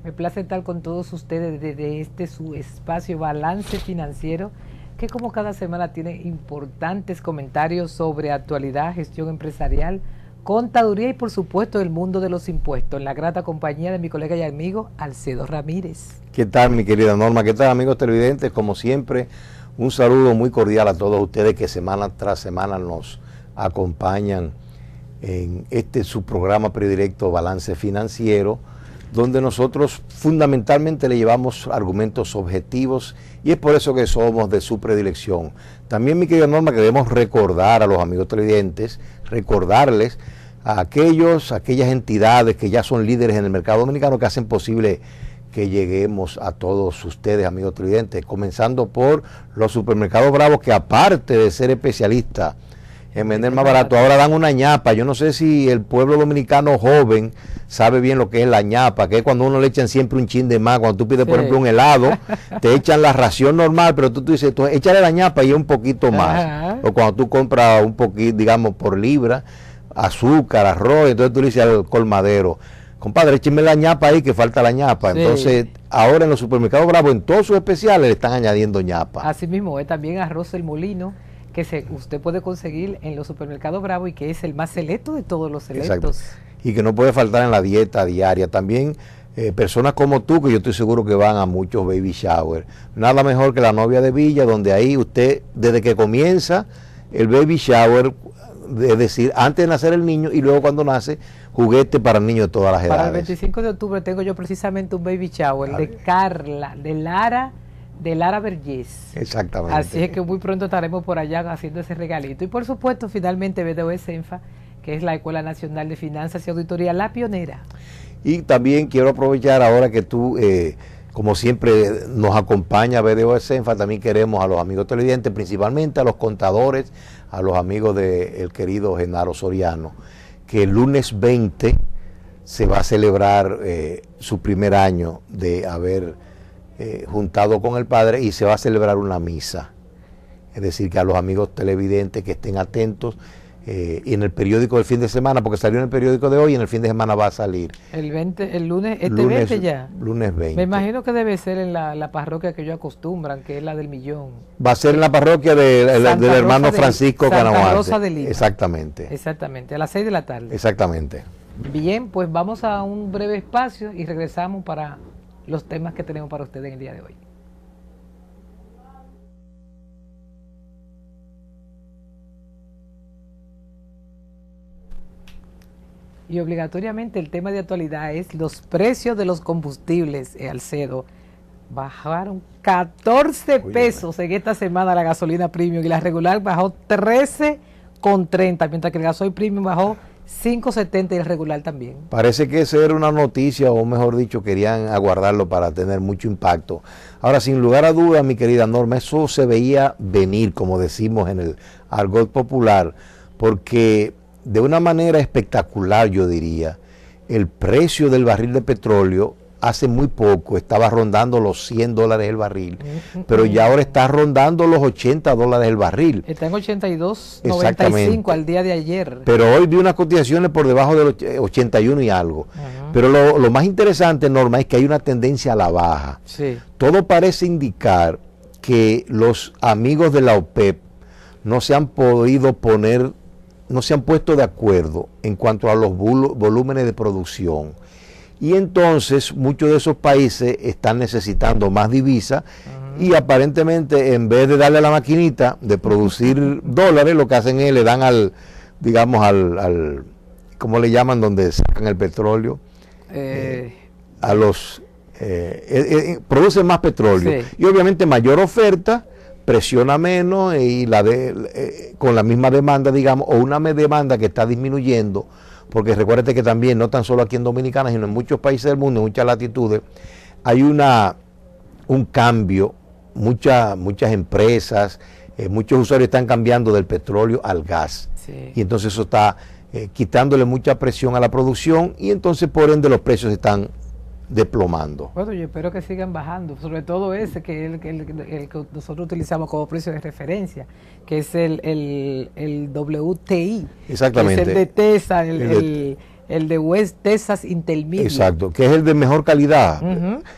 Me place estar con todos ustedes desde su espacio Balance Financiero, que como cada semana tiene importantes comentarios sobre actualidad, gestión empresarial, contaduría y por supuesto el mundo de los impuestos, en la grata compañía de mi colega y amigo Alcedo Ramírez. ¿Qué tal, mi querida Norma? ¿Qué tal, amigos televidentes? Como siempre, un saludo muy cordial a todos ustedes que semana tras semana nos acompañan en su programa predilecto Balance Financiero, donde nosotros fundamentalmente le llevamos argumentos objetivos y es por eso que somos de su predilección. También, mi querida Norma, queremos recordar a los amigos televidentes, recordarles a aquellas entidades que ya son líderes en el mercado dominicano que hacen posible que lleguemos a todos ustedes, amigos televidentes, comenzando por los supermercados Bravos, que aparte de ser especialistas en vender más barato, ahora dan una ñapa. Yo no sé si el pueblo dominicano joven sabe bien lo que es la ñapa, que es cuando uno le echan siempre un chin de más. Cuando tú pides, por ejemplo, un helado, te echan la ración normal, pero tú dices, échale la ñapa y un poquito más. Ajá. O cuando tú compras un poquito, digamos, por libra, azúcar, arroz, entonces tú le dices al colmadero, compadre, écheme la ñapa ahí, que falta la ñapa. Sí. Entonces, ahora en los supermercados Bravos, en todos sus especiales, le están añadiendo ñapa. Así mismo, también arroz El Molino, que usted puede conseguir en los supermercados Bravo y que es el más selecto de todos los selectos. Exacto. Y que no puede faltar en la dieta diaria. También personas como tú, que yo estoy seguro que van a muchos baby shower. Nada mejor que la novia de Villa, donde ahí usted, desde que comienza el baby shower, es decir, antes de nacer el niño y luego cuando nace, juguete para niños de todas las edades. Para el 25 de octubre tengo yo precisamente un baby shower de Carla, de Lara Vergés. Exactamente. Así es que muy pronto estaremos por allá haciendo ese regalito. Y por supuesto, finalmente, BDO Senfa, que es la Escuela Nacional de Finanzas y Auditoría, la pionera. Y también quiero aprovechar ahora que tú, como siempre, nos acompaña BDO Senfa, también queremos a los amigos televidentes, principalmente a los contadores, a los amigos del querido Genaro Soriano, que el lunes 20 se va a celebrar su primer año de haber juntado con el padre y se va a celebrar una misa. Es decir, que a los amigos televidentes que estén atentos y en el periódico del fin de semana, porque salió en el periódico de hoy y en el fin de semana va a salir. El lunes, 20 ya. Lunes 20. Me imagino que debe ser en la parroquia que ellos acostumbran, que es la del Millón. Va a ser en la parroquia del hermano Francisco Canahuarte. Santa Rosa de Lima. Exactamente. Exactamente, a las 6 de la tarde. Exactamente. Bien, pues vamos a un breve espacio y regresamos para los temas que tenemos para ustedes en el día de hoy. Y obligatoriamente el tema de actualidad es los precios de los combustibles, Alcedo. Bajaron 14 pesos en esta semana la gasolina premium y la regular bajó 13,30, mientras que el gasoil premium bajó 5.70 y el regular también. Parece que esa era una noticia, o mejor dicho, querían aguardarlo para tener mucho impacto. Ahora, sin lugar a dudas, mi querida Norma, eso se veía venir, como decimos en el argot popular, porque de una manera espectacular, yo diría, el precio del barril de petróleo hace muy poco estaba rondando los $100 el barril, pero ya ahora está rondando los $80 el barril. Está en 82.95 al día de ayer. Pero hoy vi unas cotizaciones por debajo de los 81 y algo. Pero lo más interesante, Norma, es que hay una tendencia a la baja. Sí. Todo parece indicar que los amigos de la OPEP no se han puesto de acuerdo en cuanto a los volúmenes de producción. Y entonces muchos de esos países están necesitando más divisas y aparentemente en vez de darle a la maquinita de producir dólares, lo que hacen es le dan al ¿cómo le llaman? Donde sacan el petróleo. Producen más petróleo. Sí. Y obviamente mayor oferta presiona menos y con la misma demanda, digamos, o una demanda que está disminuyendo. Porque recuérdate que también, no tan solo aquí en Dominicana, sino en muchos países del mundo, en muchas latitudes, hay un cambio, muchas empresas, muchos usuarios están cambiando del petróleo al gas. Sí. Y entonces eso está quitándole mucha presión a la producción y entonces por ende los precios están desplomando. Bueno, yo espero que sigan bajando, sobre todo ese que es el que nosotros utilizamos como precio de referencia, que es el WTI. Exactamente. Que es el de TESA, el el de West Texas Intermediate. Exacto, que es el de mejor calidad,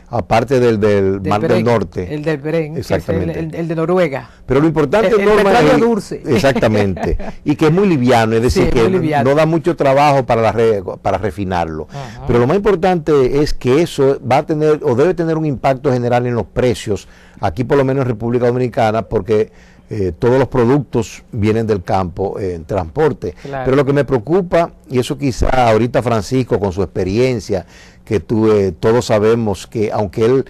aparte del Mar del Norte. El del Bren, exactamente. Que es el de Noruega. Pero lo importante, el Norma, petróleo dulce. Exactamente, y que es muy liviano, es decir, que no da mucho trabajo para refinarlo. Pero lo más importante es que eso va a tener o debe tener un impacto general en los precios, aquí por lo menos en República Dominicana, porque todos los productos vienen del campo en transporte. Claro. Pero lo que me preocupa, y eso quizá ahorita Francisco con su experiencia, que todos sabemos que aunque él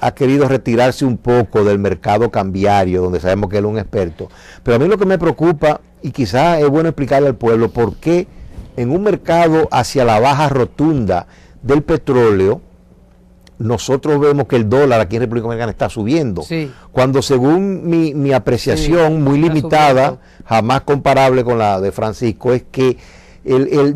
ha querido retirarse un poco del mercado cambiario, donde sabemos que él es un experto, pero a mí lo que me preocupa, y quizá es bueno explicarle al pueblo, por qué en un mercado hacia la baja rotunda del petróleo, nosotros vemos que el dólar aquí en República Dominicana está subiendo, cuando según mi apreciación muy limitada, jamás comparable con la de Francisco, es que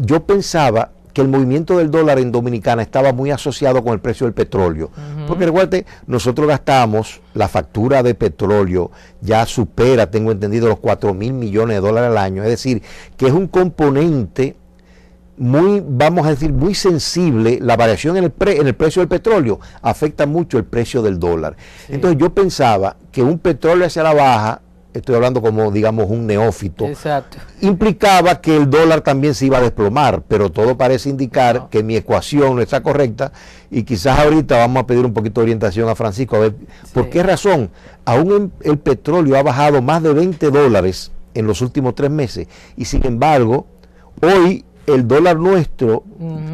yo pensaba que el movimiento del dólar en Dominicana estaba muy asociado con el precio del petróleo, porque recuerde, nosotros gastamos, la factura de petróleo ya supera, tengo entendido, los 4.000 millones de dólares al año, es decir, que es un componente muy, vamos a decir, muy sensible. La variación en el precio del petróleo afecta mucho el precio del dólar. Entonces yo pensaba que un petróleo hacia la baja, estoy hablando como digamos un neófito, implicaba que el dólar también se iba a desplomar, pero todo parece indicar que mi ecuación no está correcta, y quizás ahorita vamos a pedir un poquito de orientación a Francisco, a ver por qué razón aún el petróleo ha bajado más de $20 en los últimos 3 meses, y sin embargo hoy el dólar nuestro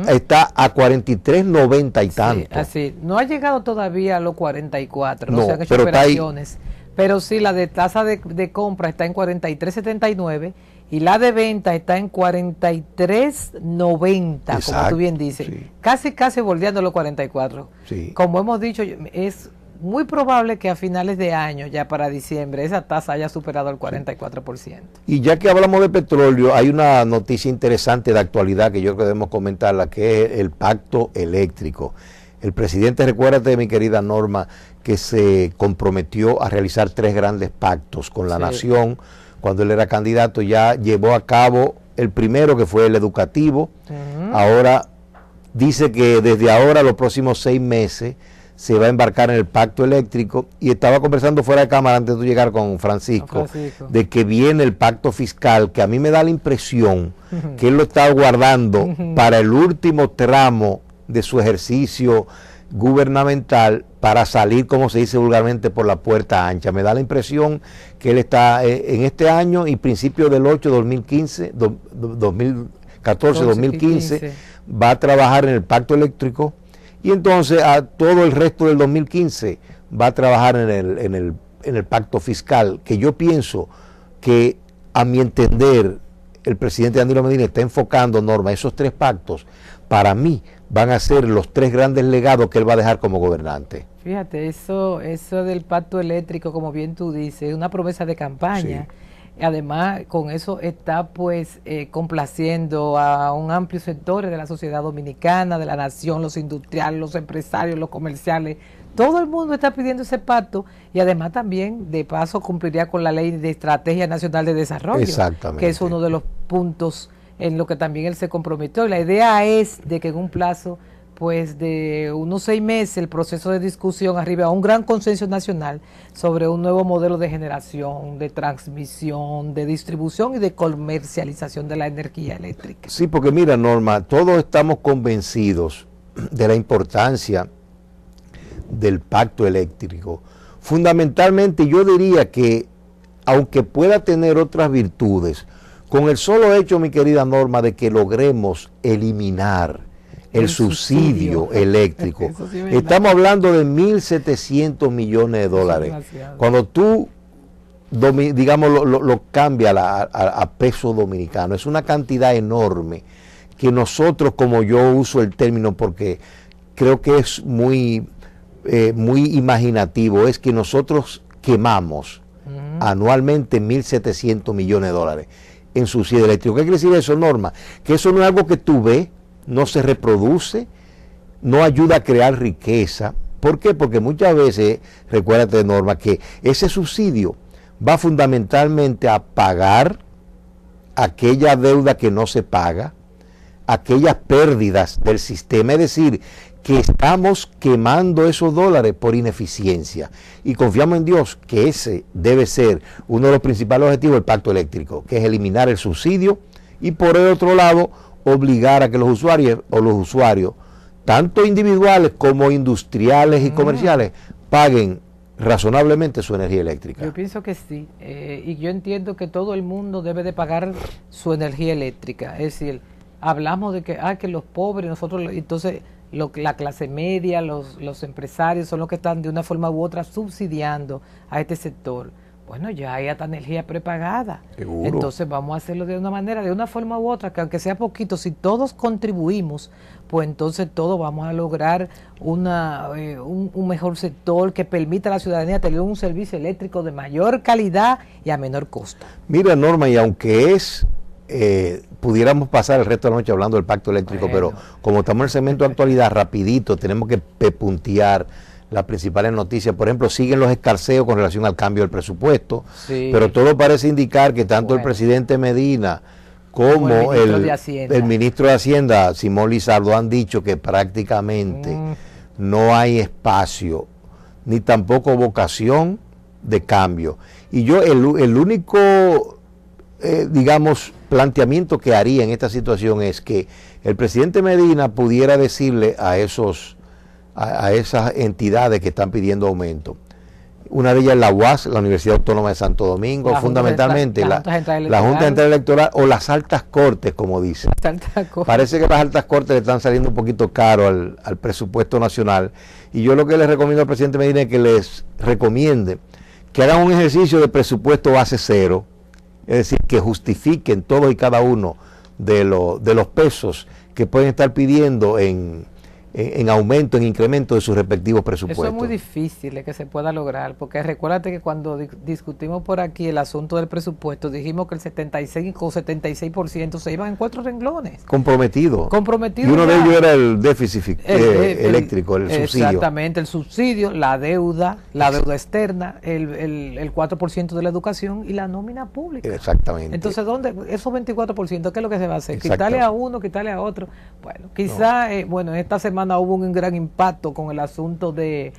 está a 43.90 y tanto. Así, no ha llegado todavía a los 44, no se han hecho operaciones, pero sí, la de tasa de compra está en 43.79 y la de venta está en 43.90, como tú bien dices, casi bordeando los 44. Como hemos dicho, es muy probable que a finales de año, ya para diciembre, esa tasa haya superado el 44%. Y ya que hablamos de petróleo, hay una noticia interesante de actualidad que yo creo que debemos comentarla, que es el pacto eléctrico. El presidente, recuérdate, mi querida Norma, que se comprometió a realizar 3 grandes pactos con la nación. Cuando él era candidato, ya llevó a cabo el primero, que fue el educativo. Ahora dice que desde ahora, los próximos 6 meses, se va a embarcar en el pacto eléctrico, y estaba conversando fuera de cámara antes de llegar con Francisco, de que viene el pacto fiscal, que a mí me da la impresión que él lo está guardando para el último tramo de su ejercicio gubernamental, para salir, como se dice vulgarmente, por la puerta ancha. Me da la impresión que él está en este año y principio del 2014-2015 va a trabajar en el pacto eléctrico, y entonces a todo el resto del 2015 va a trabajar en el pacto fiscal, que yo pienso que, a mi entender, el presidente Danilo Medina está enfocando, Norma, esos 3 pactos, para mí, van a ser los 3 grandes legados que él va a dejar como gobernante. Fíjate, eso del pacto eléctrico, como bien tú dices, es una promesa de campaña. Además, con eso está pues complaciendo a un amplio sector de la sociedad dominicana, de la nación, los industriales, los empresarios, los comerciales. Todo el mundo está pidiendo ese pacto, y además también de paso cumpliría con la Ley de Estrategia Nacional de Desarrollo, que es uno de los puntos en lo que también él se comprometió. Y la idea es de que en un plazo pues de unos 6 meses el proceso de discusión arribe a un gran consenso nacional sobre un nuevo modelo de generación, de transmisión, de distribución y de comercialización de la energía eléctrica. Sí, porque mira, Norma, todos estamos convencidos de la importancia del pacto eléctrico. Fundamentalmente yo diría que, aunque pueda tener otras virtudes, con el solo hecho, mi querida Norma, de que logremos eliminar el subsidio eléctrico, estamos hablando de 1.700 millones de dólares. Cuando tú, digamos, lo cambia a peso dominicano, es una cantidad enorme que nosotros, como yo uso el término porque creo que es muy imaginativo, es que nosotros quemamos anualmente 1.700 millones de dólares en subsidio eléctrico. ¿Qué quiere decir eso, Norma? Que eso no es algo que tú ves, no se reproduce, no ayuda a crear riqueza. ¿Por qué? Porque muchas veces, recuérdate, Norma, que ese subsidio va fundamentalmente a pagar aquella deuda que no se paga, aquellas pérdidas del sistema, es decir, que estamos quemando esos dólares por ineficiencia y confiamos en Dios que ese debe ser uno de los principales objetivos del pacto eléctrico, que es eliminar el subsidio y por el otro lado obligar a que los usuarios, tanto individuales como industriales y comerciales, paguen razonablemente su energía eléctrica. Yo pienso que sí, y yo entiendo que todo el mundo debe de pagar su energía eléctrica, es decir, hablamos de que los pobres, nosotros, entonces la clase media, los empresarios son los que están de una forma u otra subsidiando a este sector. Bueno, ya hay hasta energía prepagada. Seguro. Entonces vamos a hacerlo de una manera, de una forma u otra, que aunque sea poquito, si todos contribuimos, pues entonces todos vamos a lograr un mejor sector que permita a la ciudadanía tener un servicio eléctrico de mayor calidad y a menor costo. Mira, Norma, y aunque pudiéramos pasar el resto de la noche hablando del pacto eléctrico, pero como estamos en el segmento de actualidad, rapidito, tenemos que pepuntear las principales noticias. Por ejemplo, siguen los escarceos con relación al cambio del presupuesto, pero todo parece indicar que tanto el presidente Medina como el ministro de Hacienda, Simón Lizardo, han dicho que prácticamente no hay espacio, ni tampoco vocación de cambio. Y yo el único, digamos, planteamiento que haría en esta situación es que el presidente Medina pudiera decirle a esas entidades que están pidiendo aumento. Una de ellas es la UAS, la Universidad Autónoma de Santo Domingo, fundamentalmente la Junta Central Electoral o las altas cortes, como dicen. Parece que las altas cortes le están saliendo un poquito caro al presupuesto nacional. Y yo lo que les recomiendo al presidente Medina es que les recomiende que hagan un ejercicio de presupuesto base cero, es decir, que justifiquen todos y cada uno de los pesos que pueden estar pidiendo en aumento, en incremento de sus respectivos presupuestos. Eso es muy difícil de que se pueda lograr, porque recuérdate que cuando discutimos por aquí el asunto del presupuesto, dijimos que el 76% se iban en 4 renglones. Comprometido. Y uno de ellos era el déficit eléctrico, el subsidio. Exactamente, el subsidio, la deuda externa, el 4% de la educación y la nómina pública. Exactamente. Entonces, ¿dónde esos 24%, qué es lo que se va a hacer? Quitarle a uno, quitarle a otro. Bueno, quizá, esta semana hubo un gran impacto con el asunto del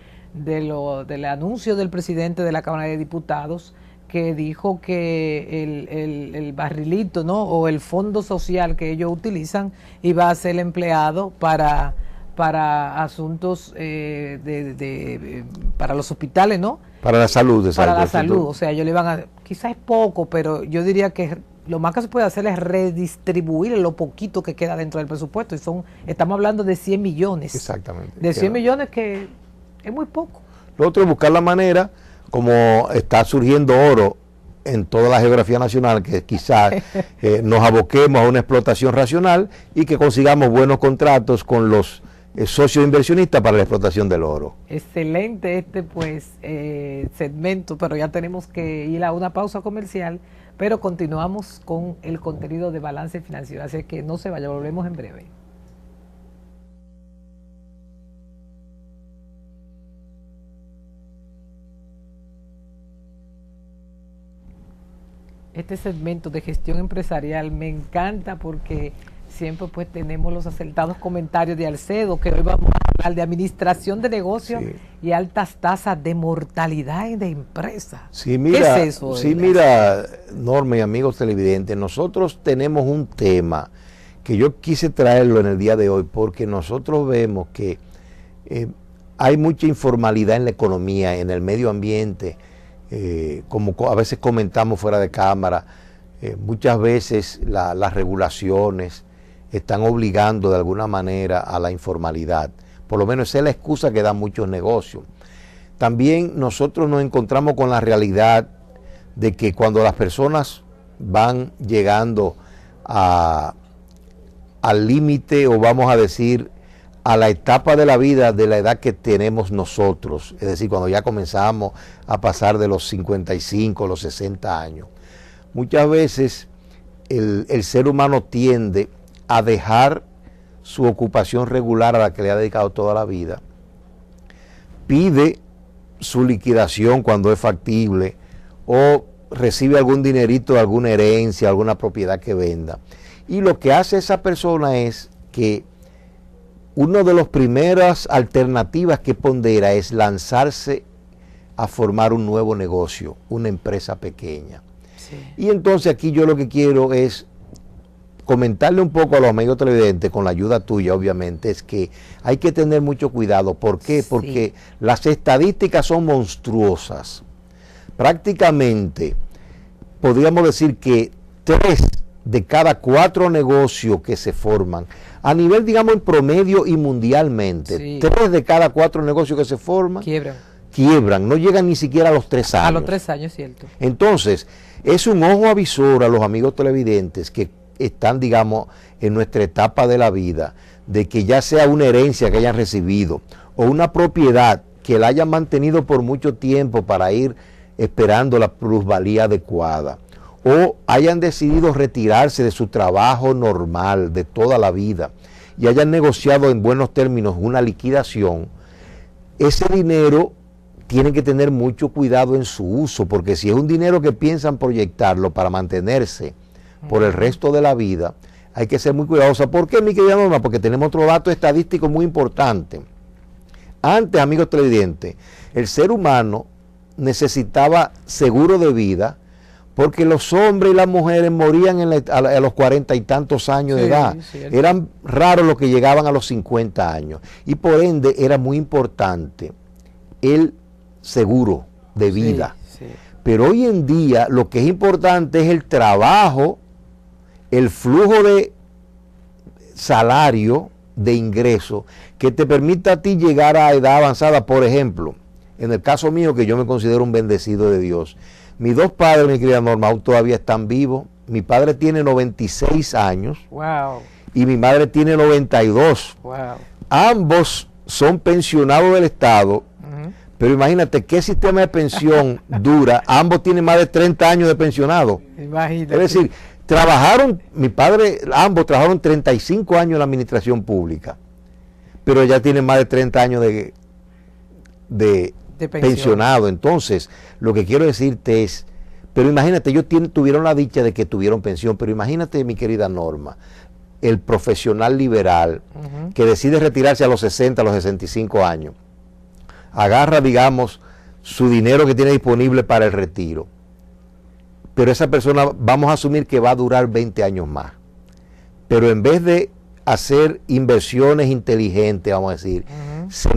anuncio del presidente de la Cámara de Diputados, que dijo que el barrilito, ¿no?, o el fondo social que ellos utilizan iba a ser empleado para asuntos para los hospitales, ¿no? Para la salud. Para la salud, o sea, ellos le iban a, quizás es poco, pero yo diría que lo más que se puede hacer es redistribuir lo poquito que queda dentro del presupuesto, y estamos hablando de 100 millones. Exactamente. De 100 millones, que es muy poco. Lo otro es buscar la manera, como está surgiendo oro en toda la geografía nacional, que quizás nos aboquemos a una explotación racional y que consigamos buenos contratos con los socios inversionistas para la explotación del oro. Excelente segmento, pero ya tenemos que ir a una pausa comercial, pero continuamos con el contenido de Balance Financiero, así que no se vaya, volvemos en breve. Este segmento de gestión empresarial me encanta porque siempre pues tenemos los acertados comentarios de Alcedo, que hoy vamos a hablar de administración de negocios y altas tasas de mortalidad de empresas. Sí, mira, ¿qué es eso? Mira, Norma y amigos televidentes, nosotros tenemos un tema que yo quise traerlo en el día de hoy porque nosotros vemos que hay mucha informalidad en la economía, en el medio ambiente, como a veces comentamos fuera de cámara, muchas veces las regulaciones están obligando de alguna manera a la informalidad. Por lo menos esa es la excusa que dan muchos negocios. También nosotros nos encontramos con la realidad de que cuando las personas van llegando al límite, o vamos a decir, a la etapa de la vida de la edad que tenemos nosotros, es decir, cuando ya comenzamos a pasar de los 55, los 60 años, muchas veces el ser humano tiende a dejar su ocupación regular a la que le ha dedicado toda la vida, pide su liquidación cuando es factible o recibe algún dinerito de alguna herencia, alguna propiedad que venda. Y lo que hace esa persona es que una de las primeras alternativas que pondera es lanzarse a formar un nuevo negocio, una empresa pequeña. Sí. Y entonces aquí yo lo que quiero es comentarle un poco a los amigos televidentes, con la ayuda tuya obviamente, es que hay que tener mucho cuidado. ¿Por qué? Sí. Porque las estadísticas son monstruosas. Prácticamente podríamos decir que 3 de cada 4 negocios que se forman, a nivel, digamos, en promedio y mundialmente, sí. 3 de cada 4 negocios que se forman quiebran, no llegan ni siquiera a los 3 años. A los 3 años, cierto. Entonces, es un ojo avisor a los amigos televidentes que están, digamos, en nuestra etapa de la vida, de que ya sea una herencia que hayan recibido o una propiedad que la hayan mantenido por mucho tiempo para ir esperando la plusvalía adecuada, o hayan decidido retirarse de su trabajo normal de toda la vida y hayan negociado en buenos términos una liquidación, ese dinero tienen que tener mucho cuidado en su uso, porque si es un dinero que piensan proyectarlo para mantenerse por el resto de la vida, hay que ser muy cuidadoso. ¿Por qué, mi querida Norma? Porque tenemos otro dato estadístico muy importante. Antes, amigos televidentes, el ser humano necesitaba seguro de vida porque los hombres y las mujeres morían a los 40 y tantos años de edad. Cierto. Eran raros los que llegaban a los 50 años. Y por ende era muy importante el seguro de vida. Sí. Pero hoy en día lo que es importante es el trabajo, el flujo de salario, de ingreso, que te permita a ti llegar a edad avanzada. Por ejemplo, en el caso mío, que yo me considero un bendecido de Dios, mis 2 padres, mi querida Norma, aún todavía están vivos. Mi padre tiene 96 años. Wow. Y mi madre tiene 92. Wow. Ambos son pensionados del Estado. Pero imagínate qué sistema de pensión dura. Ambos tienen más de 30 años de pensionado. Imagínate. Es decir, ambos trabajaron 35 años en la administración pública, pero ya tienen más de 30 años de pensionado. Entonces, lo que quiero decirte es, pero imagínate, ellos tuvieron la dicha de que tuvieron pensión, pero imagínate, mi querida Norma, el profesional liberal que decide retirarse a los 60, a los 65 años, agarra, digamos, su dinero que tiene disponible para el retiro, pero esa persona vamos a asumir que va a durar 20 años más, pero en vez de hacer inversiones inteligentes, vamos a decir, se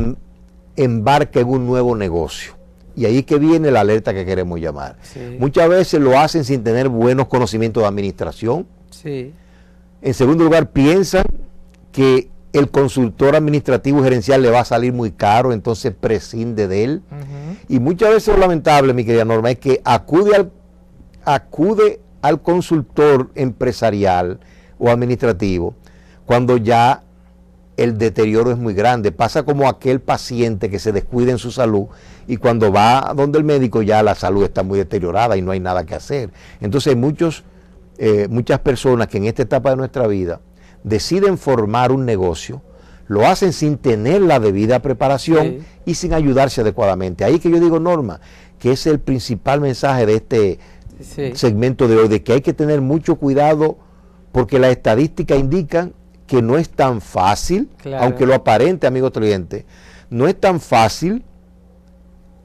embarca en un nuevo negocio, y ahí que viene la alerta que queremos llamar. Sí. Muchas veces lo hacen sin tener buenos conocimientos de administración. Sí. En segundo lugar, piensan que el consultor administrativo y gerencial le va a salir muy caro, entonces prescinde de él. Y muchas veces lo lamentable, mi querida Norma, es que acude al consultor empresarial o administrativo cuando ya el deterioro es muy grande. Pasa como aquel paciente que se descuida en su salud y cuando va donde el médico ya la salud está muy deteriorada y no hay nada que hacer. Entonces hay muchas personas que en esta etapa de nuestra vida deciden formar un negocio, lo hacen sin tener la debida preparación y sin ayudarse adecuadamente. Ahí que yo digo, Norma, que es el principal mensaje de este segmento de hoy, de que hay que tener mucho cuidado porque las estadísticas indican que no es tan fácil, aunque lo aparente, amigos televidentes, no es tan fácil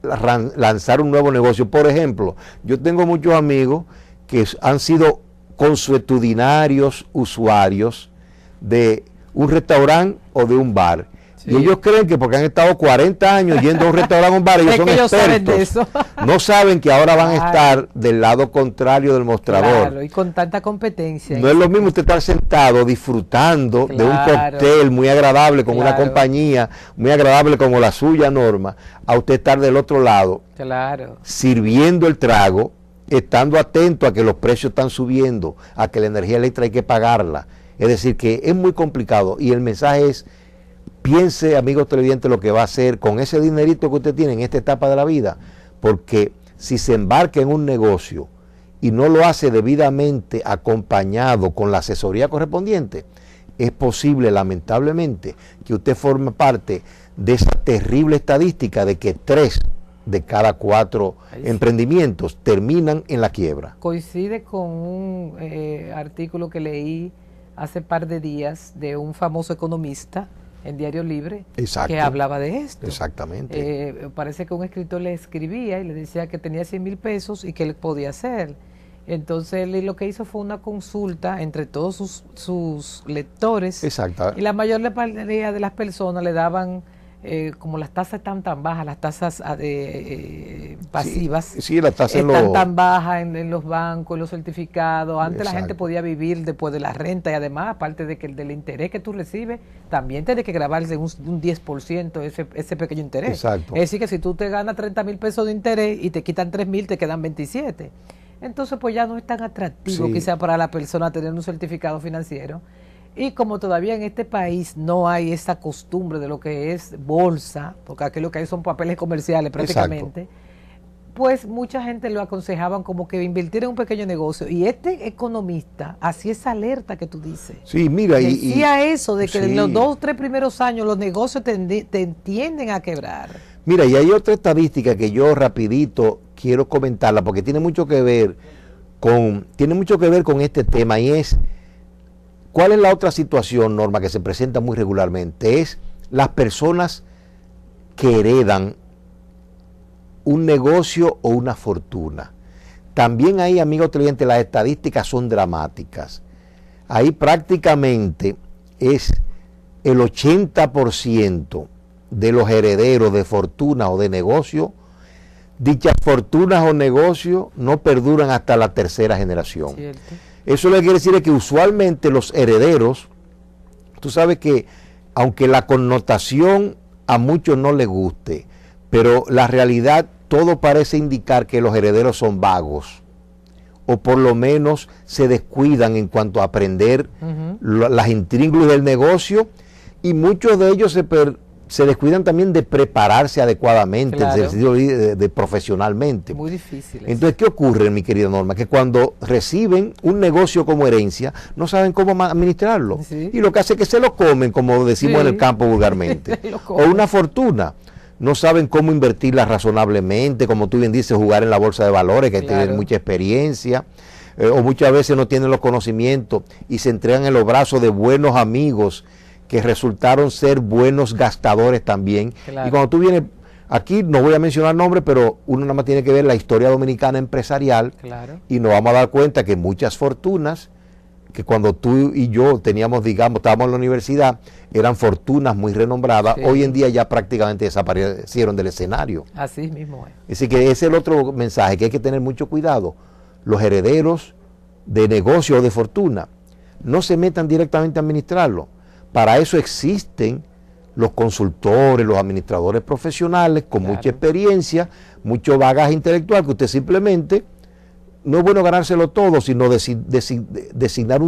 lanzar un nuevo negocio. Por ejemplo, yo tengo muchos amigos que han sido consuetudinarios usuarios de un restaurante o de un bar. Sí. Y ellos creen que porque han estado 40 años yendo a un restaurante o un bar, ellos son expertos. Saben de eso. No saben que ahora van a estar del lado contrario del mostrador. Claro, y con tanta competencia. No es lo mismo usted estar sentado disfrutando de un cóctel muy agradable con una compañía muy agradable como la suya, Norma, a usted estar del otro lado, sirviendo el trago, estando atento a que los precios están subiendo, a que la energía eléctrica hay que pagarla. Es decir, que es muy complicado y el mensaje es, piense, amigos televidentes, lo que va a hacer con ese dinerito que usted tiene en esta etapa de la vida, porque si se embarca en un negocio y no lo hace debidamente acompañado con la asesoría correspondiente, es posible, lamentablemente, que usted forme parte de esa terrible estadística de que 3 de cada 4 emprendimientos terminan en la quiebra. Coincide con un artículo que leí hace par de días de un famoso economista en Diario Libre. Exacto. Que hablaba de esto. Exactamente. Parece que un escritor le escribía y le decía que tenía 100,000 pesos y que él podía hacer. Entonces él lo que hizo fue una consulta entre todos sus lectores. Exacto. Y la mayoría de las personas le daban, como las tasas están tan bajas, las tasas pasivas sí, las tasas están tan bajas en los bancos, en los certificados. Antes la gente podía vivir después de la renta y además, aparte de que del interés que tú recibes, también tienes que grabarse un 10% ese pequeño interés. Exacto. Es decir, que si tú te ganas 30,000 pesos de interés y te quitan 3,000, te quedan 27. Entonces, pues ya no es tan atractivo quizá para la persona tener un certificado financiero. Y como todavía en este país no hay esa costumbre de lo que es bolsa, porque aquí lo que hay son papeles comerciales prácticamente, exacto, pues mucha gente lo aconsejaban como que invertir en un pequeño negocio. Y este economista hacía esa alerta que tú dices. Sí, mira, decía eso de que en los 2 o 3 primeros años los negocios te tienden a quebrar. Mira, y hay otra estadística que yo rapidito quiero comentarla porque tiene mucho que ver con este tema, y es ¿cuál es la otra situación, Norma, que se presenta muy regularmente? Es las personas que heredan un negocio o una fortuna. También ahí, amigos televidentes, las estadísticas son dramáticas. Ahí prácticamente es el 80% de los herederos de fortuna o de negocio. Dichas fortunas o negocios no perduran hasta la tercera generación. Cierto. Eso lo que quiere decir es que usualmente los herederos, tú sabes que aunque la connotación a muchos no les guste, pero la realidad todo parece indicar que los herederos son vagos, o por lo menos se descuidan en cuanto a aprender las intríngulis del negocio, y muchos de ellos se descuidan también de prepararse adecuadamente, claro, en el sentido de profesionalmente. Muy difícil. Entonces, ¿qué ocurre, mi querida Norma? Que cuando reciben un negocio como herencia, no saben cómo administrarlo. Sí. Y lo que hace es que se lo comen, como decimos en el campo vulgarmente. O una fortuna. No saben cómo invertirla razonablemente, como tú bien dices, jugar en la bolsa de valores, que tienen mucha experiencia. O muchas veces no tienen los conocimientos y se entregan en los brazos de buenos amigos que resultaron ser buenos gastadores también. Claro. Y cuando tú vienes, aquí no voy a mencionar nombres, pero uno nada más tiene que ver la historia dominicana empresarial, claro, y nos vamos a dar cuenta que muchas fortunas, que cuando tú y yo teníamos, digamos, estábamos en la universidad, eran fortunas muy renombradas, sí, hoy en día ya prácticamente desaparecieron del escenario. Así mismo es. Así que ese es el otro mensaje, que hay que tener mucho cuidado. Los herederos de negocio o de fortuna no se metan directamente a administrarlo. Para eso existen los consultores, los administradores profesionales con mucha experiencia, mucho bagaje intelectual, que usted simplemente, no es bueno ganárselo todo, sino designar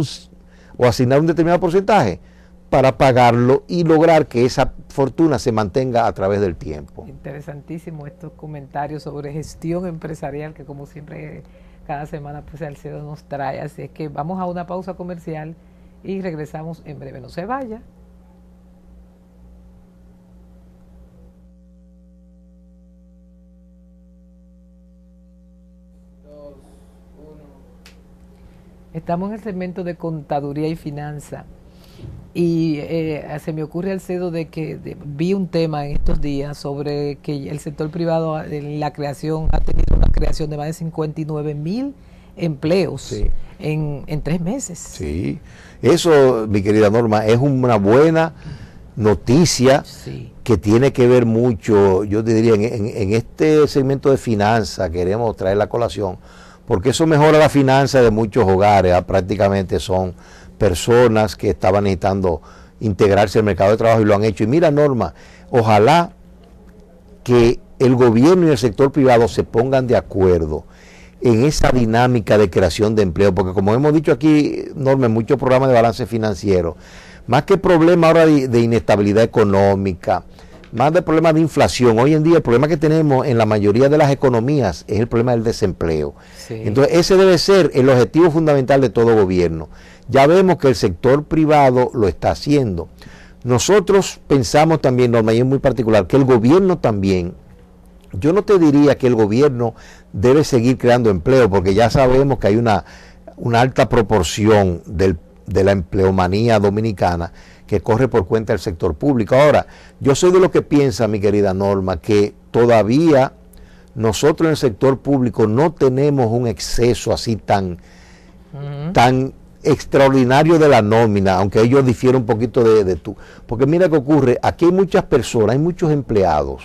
o asignar un determinado porcentaje para pagarlo y lograr que esa fortuna se mantenga a través del tiempo. Interesantísimo estos comentarios sobre gestión empresarial que, como siempre, cada semana pues Alcedo nos trae. Así es que vamos a una pausa comercial y regresamos en breve. No se vaya. Estamos en el segmento de contaduría y finanza. Y se me ocurre, Alcedo, de que vi un tema en estos días sobre que el sector privado en la creación ha tenido una creación de más de 59,000 empleos, sí, en 3 meses. Sí, eso, mi querida Norma, es una buena noticia, sí, que tiene que ver mucho, yo te diría, en este segmento de finanzas queremos traer la colación, porque eso mejora la finanza de muchos hogares. Prácticamente son personas que estaban necesitando integrarse al mercado de trabajo y lo han hecho. Y mira, Norma, ojalá que el gobierno y el sector privado se pongan de acuerdo en esa dinámica de creación de empleo, porque como hemos dicho aquí, Norma, en muchos programas de balance financiero, más que problema ahora de inestabilidad económica, más de problemas de inflación, hoy en día el problema que tenemos en la mayoría de las economías es el problema del desempleo. Sí. Entonces ese debe ser el objetivo fundamental de todo gobierno. Ya vemos que el sector privado lo está haciendo. Nosotros pensamos también, Norma, y es muy particular, que el gobierno también, yo no te diría que el gobierno debe seguir creando empleo, porque ya sabemos que hay una alta proporción de la empleomanía dominicana que corre por cuenta del sector público. Ahora, yo soy de los que piensa, mi querida Norma, que todavía nosotros en el sector público no tenemos un exceso así tan extraordinario de la nómina, aunque ellos difieren un poquito de tú. Porque mira qué ocurre, aquí hay muchas personas, hay muchos empleados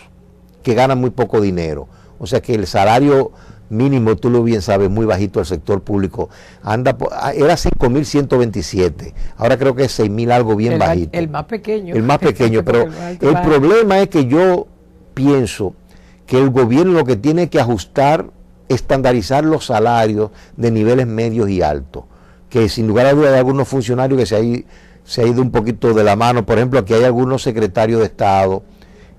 que ganan muy poco dinero. O sea que el salario mínimo, tú lo bien sabes, muy bajito del sector público. Era 5.127, ahora creo que es 6.000 algo bien bajito. El más pequeño. El más pequeño, pero el problema es que yo pienso que el gobierno lo que tiene que ajustar, estandarizar los salarios de niveles medios y altos, que sin lugar a dudas hay algunos funcionarios que se ha ido un poquito de la mano. Por ejemplo, aquí hay algunos secretarios de Estado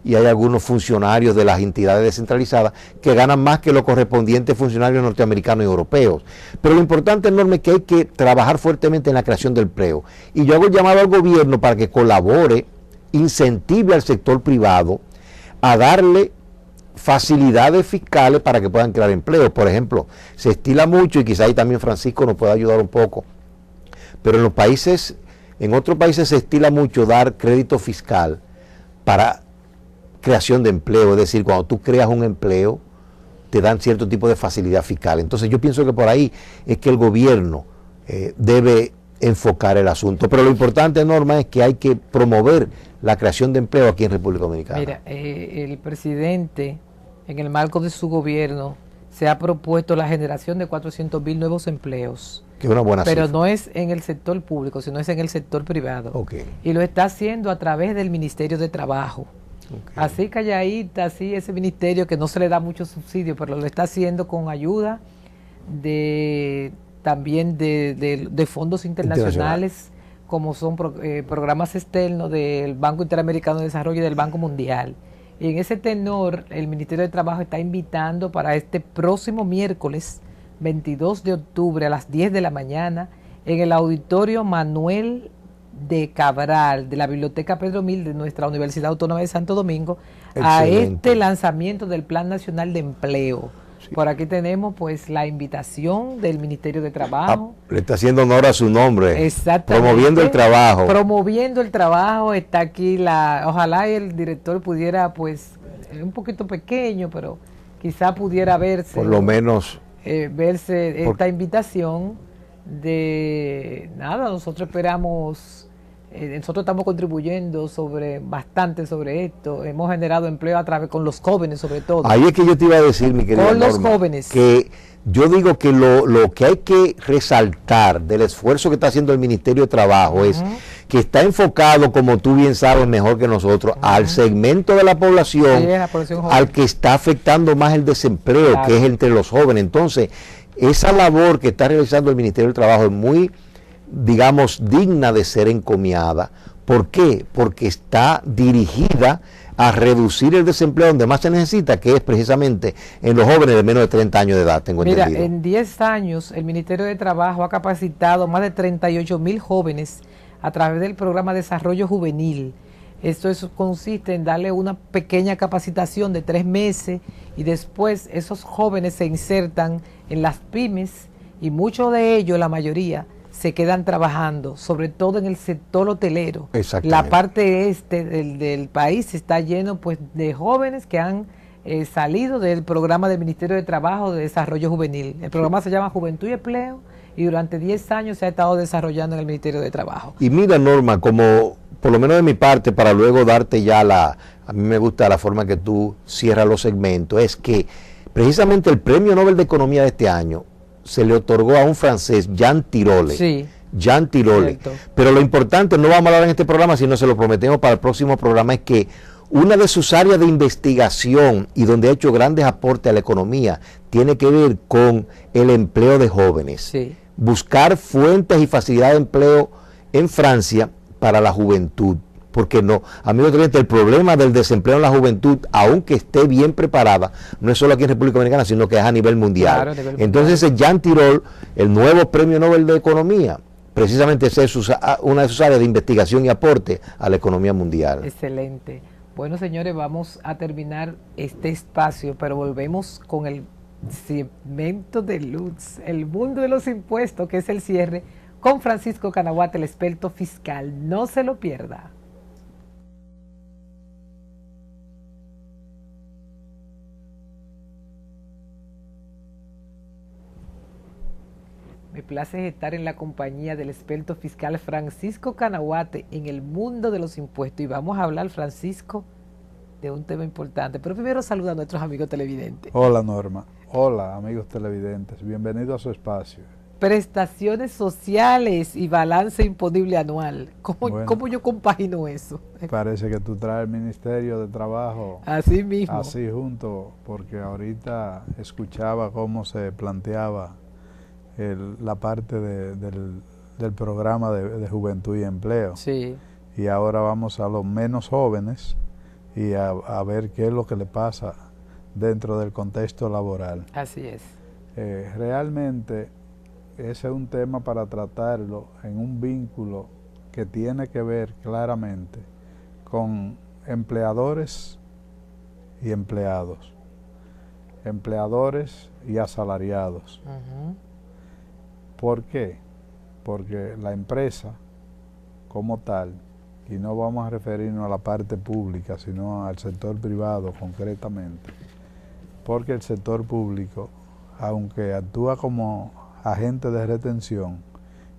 y hay algunos funcionarios de las entidades descentralizadas que ganan más que los correspondientes funcionarios norteamericanos y europeos. Pero lo importante, enorme, es que hay que trabajar fuertemente en la creación de empleo. Y yo hago un llamado al gobierno para que colabore, incentive al sector privado a darle facilidades fiscales para que puedan crear empleo. Por ejemplo, se estila mucho, y quizá ahí también Francisco nos pueda ayudar un poco, pero en otros países se estila mucho dar crédito fiscal para creación de empleo. Es decir, cuando tú creas un empleo, te dan cierto tipo de facilidad fiscal. Entonces yo pienso que por ahí es que el gobierno debe enfocar el asunto. Pero lo importante, Norma, es que hay que promover la creación de empleo aquí en República Dominicana. Mira, el presidente, en el marco de su gobierno, se ha propuesto la generación de 400.000 nuevos empleos. Que es una buena pero cifra. no es en el sector público, sino es en el sector privado. Okay. Y lo está haciendo a través del Ministerio de Trabajo. Okay. Así calladita, así ese ministerio que no se le da mucho subsidio, pero lo está haciendo con ayuda también de fondos internacionales, como son programas externos del Banco Interamericano de Desarrollo y del Banco Mundial. Y en ese tenor, el Ministerio de Trabajo está invitando para este próximo miércoles 22 de octubre a las 10 de la mañana en el Auditorio Manuel de Cabral de la Biblioteca Pedro Mil de nuestra Universidad Autónoma de Santo Domingo. Excelente. A este lanzamiento del Plan Nacional de Empleo. Sí. Por aquí tenemos pues la invitación del Ministerio de Trabajo. Le está haciendo honor a su nombre. Exactamente. Promoviendo el trabajo. Promoviendo el trabajo. Está aquí ojalá el director pudiera, pues, un poquito pequeño, pero quizá pudiera verse. Por lo menos. Verse esta invitación de nada, nosotros esperamos, nosotros estamos contribuyendo bastante sobre esto, hemos generado empleo a través con los jóvenes sobre todo. Ahí es que yo te iba a decir, mi querida con Norma, los jóvenes. Que yo digo que lo que hay que resaltar del esfuerzo que está haciendo el Ministerio de Trabajo es que está enfocado, como tú bien sabes mejor que nosotros, al segmento de la población, sí, la población joven, al que está afectando más el desempleo, claro, que es entre los jóvenes. Entonces, esa labor que está realizando el Ministerio del Trabajo es muy, digamos, digna de ser encomiada. ¿Por qué? Porque está dirigida a reducir el desempleo donde más se necesita, que es precisamente en los jóvenes de menos de 30 años de edad, tengo entendido. Mira, en 10 años el Ministerio de Trabajo ha capacitado más de 38.000 jóvenes a través del programa Desarrollo Juvenil. Esto consiste en darle una pequeña capacitación de 3 meses y después esos jóvenes se insertan en las pymes y muchos de ellos, la mayoría, se quedan trabajando, sobre todo en el sector hotelero. La parte del país está lleno pues de jóvenes que han salido del programa del Ministerio de Trabajo de Desarrollo Juvenil. El programa se llama Juventud y Empleo y durante 10 años se ha estado desarrollando en el Ministerio de Trabajo. Y mira, Norma, como por lo menos de mi parte, para luego darte ya a mí me gusta la forma que tú cierras los segmentos, es que precisamente el Premio Nobel de Economía de este año se le otorgó a un francés, Jean Tirole. Sí. Jean Tirole. Cierto. Pero lo importante, no vamos a hablar en este programa, sino se lo prometemos para el próximo programa, es que una de sus áreas de investigación y donde ha hecho grandes aportes a la economía tiene que ver con el empleo de jóvenes. Sí. Buscar fuentes y facilidades de empleo en Francia para la juventud. Porque no, amigos oyentes, el problema del desempleo en la juventud, aunque esté bien preparada, no es solo aquí en República Dominicana, sino que es a nivel mundial. Claro, entonces ese Jean Tirole, el nuevo Premio Nobel de Economía, precisamente esa es una de sus áreas de investigación y aporte a la economía mundial. Excelente. Bueno, señores, vamos a terminar este espacio, pero volvemos con el segmento de Lutz, el mundo de los impuestos, que es el cierre, con Francisco Canaguate, el experto fiscal. No se lo pierda. Me place estar en la compañía del experto fiscal Francisco Canaguate en el mundo de los impuestos. Y vamos a hablar, Francisco, de un tema importante. Pero primero saluda a nuestros amigos televidentes. Hola, Norma. Hola, amigos televidentes. Bienvenido a su espacio. Prestaciones sociales y balance imponible anual. ¿Cómo yo compagino eso? Parece que tú traes el Ministerio de Trabajo así mismo. Así junto, porque ahorita escuchaba cómo se planteaba la parte del programa de juventud y empleo. Sí. Y ahora vamos a los menos jóvenes y a ver qué es lo que le pasa dentro del contexto laboral. Así es. Realmente ese es un tema para tratarlo en un vínculo que tiene que ver claramente con empleadores y empleados, empleadores y asalariados. ¿Por qué? Porque la empresa como tal, y no vamos a referirnos a la parte pública, sino al sector privado concretamente, porque el sector público, aunque actúa como agente de retención,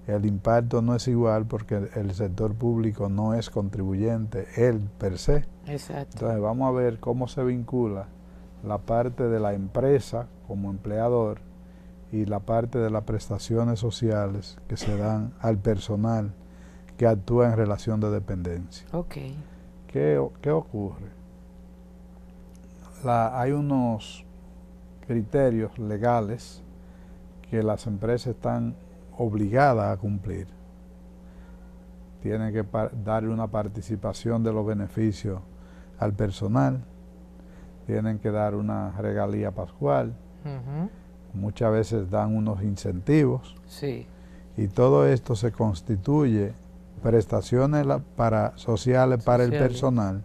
el impacto no es igual porque el sector público no es contribuyente, él per se. Exacto. Entonces vamos a ver cómo se vincula la parte de la empresa como empleador y la parte de las prestaciones sociales que se dan al personal que actúa en relación de dependencia. Okay. ¿Qué ocurre? Hay unos criterios legales que las empresas están obligadas a cumplir. Tienen que darle una participación de los beneficios al personal, tienen que dar una regalía pascual, muchas veces dan unos incentivos. Sí. Y todo esto se constituye prestaciones sociales para el personal,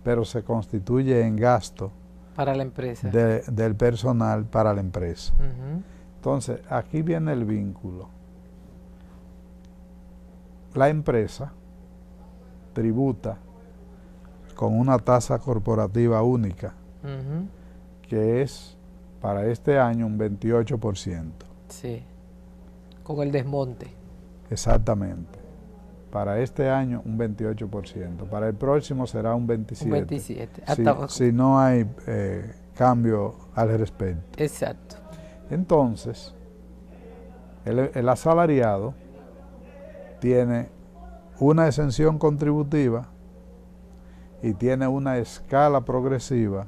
pero se constituye en gasto para la empresa. Del personal para la empresa. Entonces, aquí viene el vínculo. La empresa tributa con una tasa corporativa única, que es para este año un 28%. Sí, con el desmonte. Exactamente. Para este año un 28%. Para el próximo será un 27%. Un 27%. Si no hay cambio al respecto. Exacto. Entonces, el asalariado tiene una exención contributiva y tiene una escala progresiva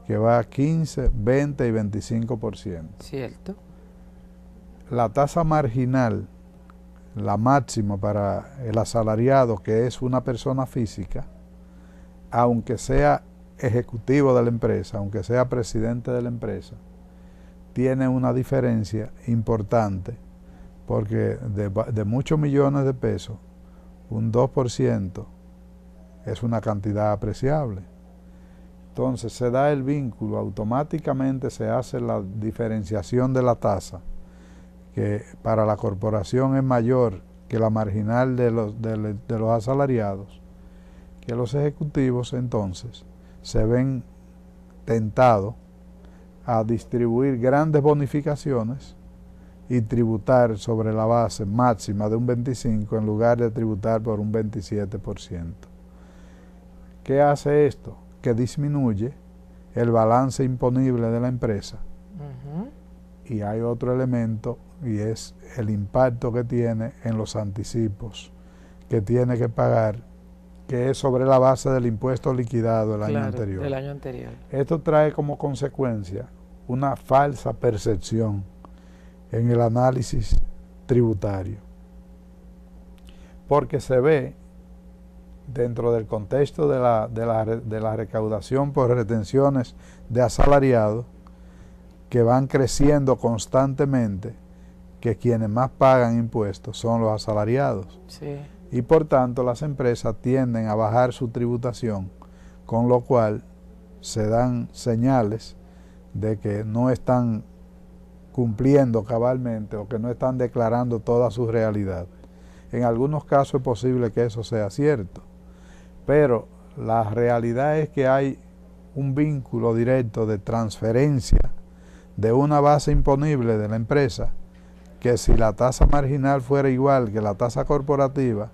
que va a 15, 20 y 25%. Cierto. La tasa marginal, la máxima para el asalariado, que es una persona física, aunque sea ejecutivo de la empresa, aunque sea presidente de la empresa, tiene una diferencia importante, porque de muchos millones de pesos, un 2% es una cantidad apreciable. Entonces se da el vínculo, automáticamente se hace la diferenciación de la tasa, que para la corporación es mayor que la marginal de los asalariados, que los ejecutivos entonces se ven tentados a distribuir grandes bonificaciones y tributar sobre la base máxima de un 25% en lugar de tributar por un 27%. ¿Qué hace esto? Que disminuye el balance imponible de la empresa. Y hay otro elemento, y es el impacto que tiene en los anticipos que tiene que pagar, que es sobre la base del impuesto liquidado del año anterior. Del año anterior. Esto trae como consecuencia una falsa percepción en el análisis tributario, porque se ve dentro del contexto de la recaudación por retenciones de asalariados que van creciendo constantemente, que quienes más pagan impuestos son los asalariados. Sí. Y por tanto las empresas tienden a bajar su tributación, con lo cual se dan señales de que no están cumpliendo cabalmente o que no están declarando toda su realidad. En algunos casos es posible que eso sea cierto, pero la realidad es que hay un vínculo directo de transferencia de una base imponible de la empresa, que si la tasa marginal fuera igual que la tasa corporativa,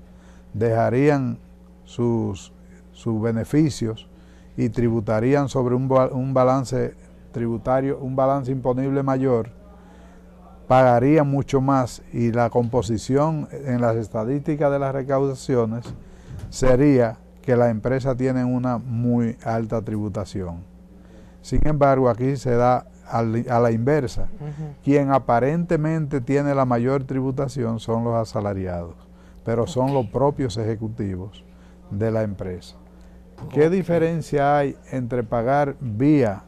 dejarían sus beneficios y tributarían sobre un balance tributario, un balance imponible mayor, pagarían mucho más y la composición en las estadísticas de las recaudaciones sería que la empresa tiene una muy alta tributación. Sin embargo, aquí se da a la inversa. Quien aparentemente tiene la mayor tributación son los asalariados, pero son los propios ejecutivos de la empresa. ¿Qué diferencia hay entre pagar vía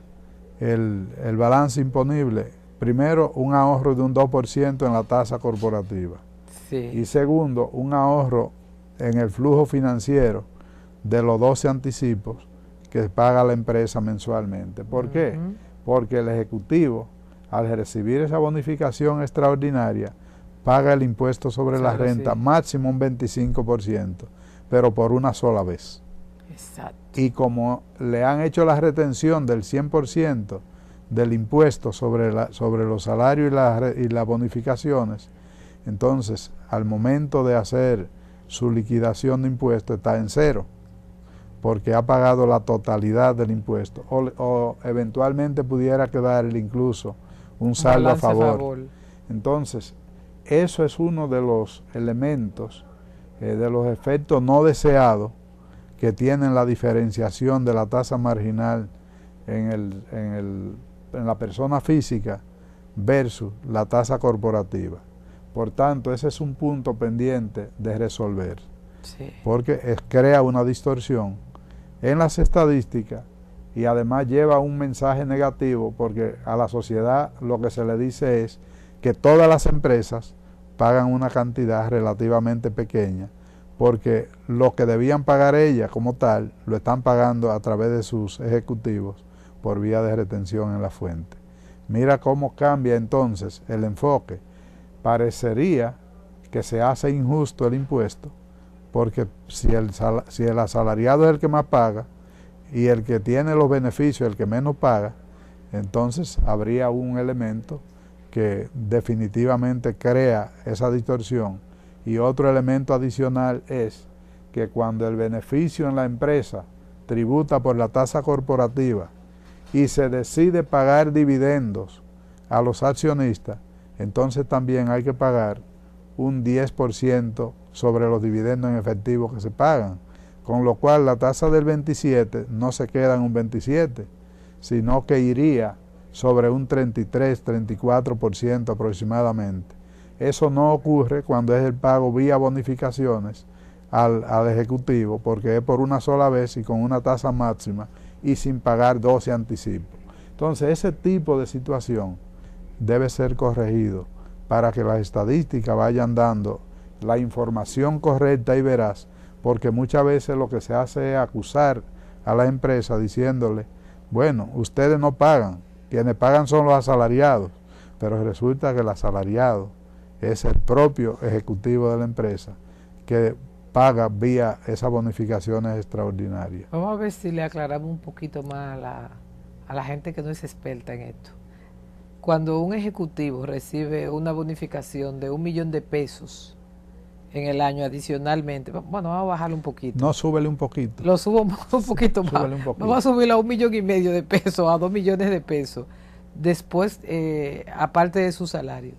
el balance imponible? Primero, un ahorro de un 2% en la tasa corporativa. Sí. Y segundo, un ahorro en el flujo financiero de los 12 anticipos que paga la empresa mensualmente. ¿Por qué? Porque el ejecutivo, al recibir esa bonificación extraordinaria, paga el impuesto sobre la renta, máximo un 25%, pero por una sola vez. Exacto. Y como le han hecho la retención del 100% del impuesto sobre los salarios y las bonificaciones, entonces al momento de hacer su liquidación de impuestos está en cero, porque ha pagado la totalidad del impuesto, o eventualmente pudiera quedarle incluso un saldo a favor. Entonces, eso es uno de los elementos, de los efectos no deseados que tienen la diferenciación de la tasa marginal en la persona física versus la tasa corporativa. Por tanto, ese es un punto pendiente de resolver, porque crea una distorsión en las estadísticas y además lleva un mensaje negativo, porque a la sociedad lo que se le dice es que todas las empresas pagan una cantidad relativamente pequeña, porque lo que debían pagar ellas como tal, lo están pagando a través de sus ejecutivos por vía de retención en la fuente. Mira cómo cambia entonces el enfoque. Parecería que se hace injusto el impuesto, porque si el asalariado es el que más paga y el que tiene los beneficios el que menos paga, entonces habría un elemento que definitivamente crea esa distorsión. Y otro elemento adicional es que cuando el beneficio en la empresa tributa por la tasa corporativa y se decide pagar dividendos a los accionistas, entonces también hay que pagar un 10% sobre los dividendos en efectivo que se pagan, con lo cual la tasa del 27 no se queda en un 27, sino que iría sobre un 33, 34% aproximadamente. Eso no ocurre cuando es el pago vía bonificaciones al ejecutivo, porque es por una sola vez y con una tasa máxima y sin pagar 12 anticipos. Entonces, ese tipo de situación debe ser corregido para que las estadísticas vayan dando la información correcta y veraz, porque muchas veces lo que se hace es acusar a la empresa diciéndole, bueno, ustedes no pagan, quienes pagan son los asalariados, pero resulta que el asalariado es el propio ejecutivo de la empresa que paga vía esas bonificaciones extraordinarias. Vamos a ver si le aclaramos un poquito más a la gente que no es experta en esto. Cuando un ejecutivo recibe una bonificación de 1 millón de pesos en el año adicionalmente, bueno, vamos a bajarlo un poquito. No, súbele un poquito. Lo subo un poquito más. Un poquito. Vamos a subirlo a 1,5 millones de pesos, a 2 millones de pesos. Después, aparte de su salario.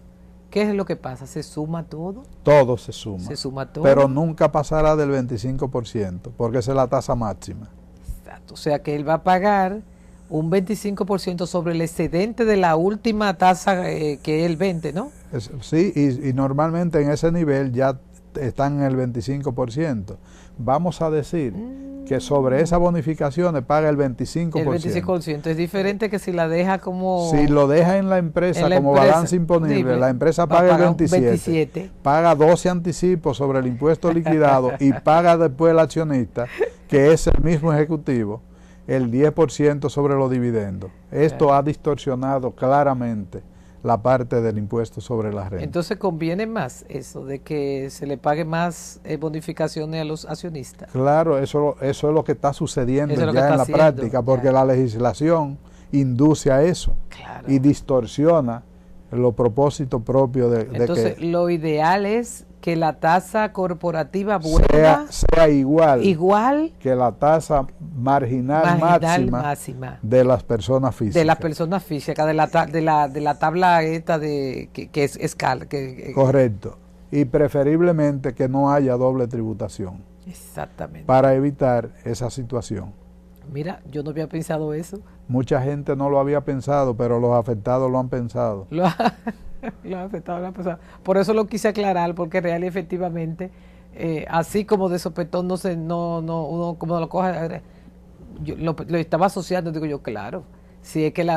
¿Qué es lo que pasa? ¿Se suma todo? Todo se suma. Se suma todo. Pero nunca pasará del 25%, porque esa es la tasa máxima. Exacto. O sea que él va a pagar un 25% sobre el excedente de la última tasa que él vende, ¿no? Sí, y normalmente en ese nivel ya están en el 25%. Vamos a decir que sobre esas bonificaciones paga el 25%. El 25%. Es diferente que si la deja como... Si lo deja en la empresa como balance imponible, la empresa paga el 27, paga 12 anticipos sobre el impuesto liquidado y paga después el accionista, que es el mismo ejecutivo, el 10% sobre los dividendos. Esto ha distorsionado claramente la parte del impuesto sobre la renta. Entonces conviene más eso de que se le pague más bonificaciones a los accionistas. Claro, eso es lo que está sucediendo Eso es lo ya que en la está haciendo, práctica, porque ya. la legislación induce a eso Claro. y distorsiona los propósitos propios de Entonces, que lo ideal es que la tasa corporativa vuelva sea igual que la tasa marginal máxima de las personas físicas. de las personas físicas, de la tabla esta que es escala. Correcto. Y preferiblemente que no haya doble tributación. Exactamente. Para evitar esa situación. Mira, yo no había pensado eso. Mucha gente no lo había pensado, pero los afectados lo han pensado. Lo ha afectado la persona. Por eso lo quise aclarar, porque real y efectivamente, así como de sopetón uno como lo coge, yo lo estaba asociando, digo yo, claro, si es que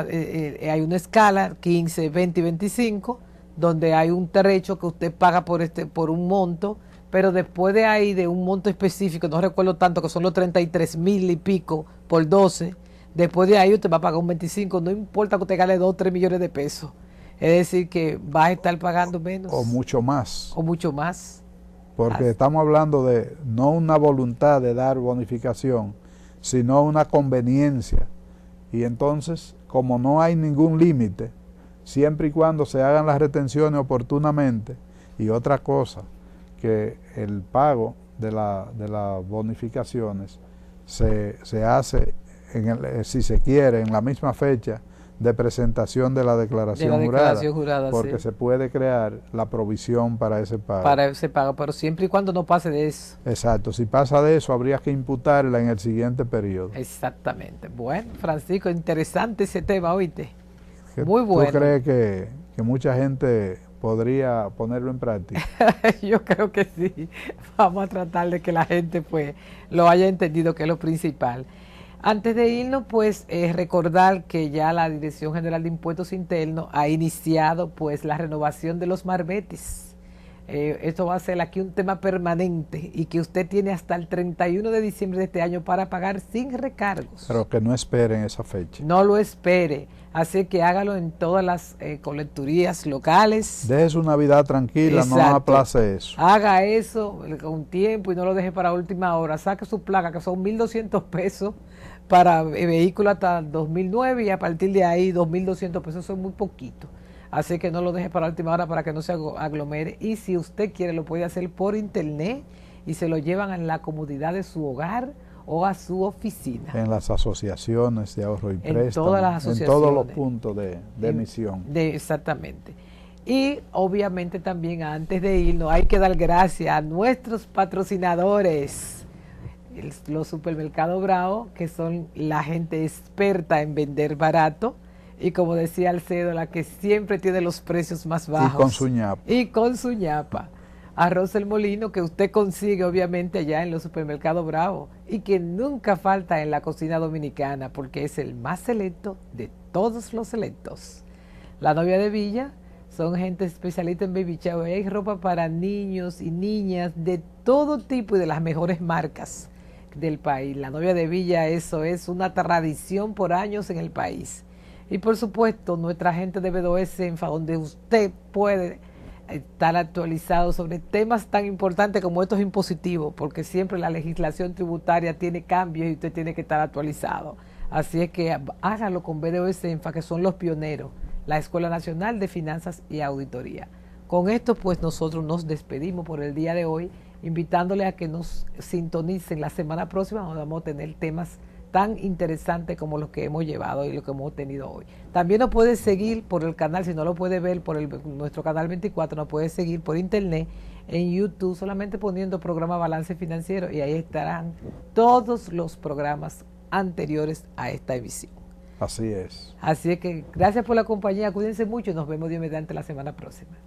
hay una escala 15, 20 y 25, donde hay un trecho que usted paga por un monto, pero después de ahí, de un monto específico, no recuerdo tanto, que son los 33,000 y pico por 12, después de ahí usted va a pagar un 25, no importa que usted gane 2 o 3 millones de pesos. Es decir, que va a estar pagando menos. O mucho más. O mucho más. Porque estamos hablando de no una voluntad de dar bonificación, sino una conveniencia. Y entonces, como no hay ningún límite, siempre y cuando se hagan las retenciones oportunamente, y otra cosa, que el pago de las bonificaciones se hace, si se quiere, en la misma fecha de presentación de la declaración jurada, porque sí, se puede crear la provisión para ese pago. Para ese pago, pero siempre y cuando no pase de eso. Exacto, si pasa de eso habría que imputarla en el siguiente periodo. Exactamente. Bueno, Francisco, interesante ese tema, oíste. Muy bueno. ¿Tú crees que mucha gente podría ponerlo en práctica? Yo creo que sí. Vamos a tratar de que la gente pues lo haya entendido, que es lo principal. Antes de irnos, pues recordar que ya la Dirección General de Impuestos Internos ha iniciado pues la renovación de los marbetes. Esto va a ser aquí un tema permanente y que usted tiene hasta el 31 de diciembre de este año para pagar sin recargos. Pero que no esperen esa fecha. No lo espere. Así que hágalo en todas las colecturías locales. Deje su Navidad tranquila, Exacto. No aplace eso. Haga eso con tiempo y no lo deje para última hora. Saque su placa, que son 1.200 pesos para vehículos hasta 2009 y a partir de ahí 2.200 pesos, son muy poquitos. Así que no lo deje para última hora para que no se aglomere. Y si usted quiere, lo puede hacer por internet y se lo llevan en la comodidad de su hogar o a su oficina. En las asociaciones de ahorro y préstamo. En todas las asociaciones. En todos los puntos de emisión. Exactamente. Y obviamente también antes de irnos hay que dar gracias a nuestros patrocinadores. Los supermercados Bravo, que son la gente experta en vender barato. Y como decía Alcedo, la que siempre tiene los precios más bajos. Y con su ñapa. Y con su ñapa. Arroz El Molino, que usted consigue obviamente allá en los supermercados Bravo y que nunca falta en la cocina dominicana porque es el más selecto de todos los selectos. La Novia de Villa son gente especialista en baby shower. Hay ropa para niños y niñas de todo tipo y de las mejores marcas del país. La Novia de Villa, eso es una tradición por años en el país. Y por supuesto, nuestra gente de BDOS Enfa, donde usted puede estar actualizado sobre temas tan importantes como estos impositivos, porque siempre la legislación tributaria tiene cambios y usted tiene que estar actualizado. Así es que hágalo con BDOS Enfa, que son los pioneros, la Escuela Nacional de Finanzas y Auditoría. Con esto, pues nosotros nos despedimos por el día de hoy, invitándole a que nos sintonicen la semana próxima, donde vamos a tener temas tan interesante como los que hemos llevado y lo que hemos tenido hoy. También nos puede seguir por el canal, si no lo puede ver por nuestro canal 24, nos puede seguir por internet en YouTube, solamente poniendo programa Balance Financiero y ahí estarán todos los programas anteriores a esta emisión. Así es. Así es que gracias por la compañía, cuídense mucho y nos vemos Dios mediante la semana próxima.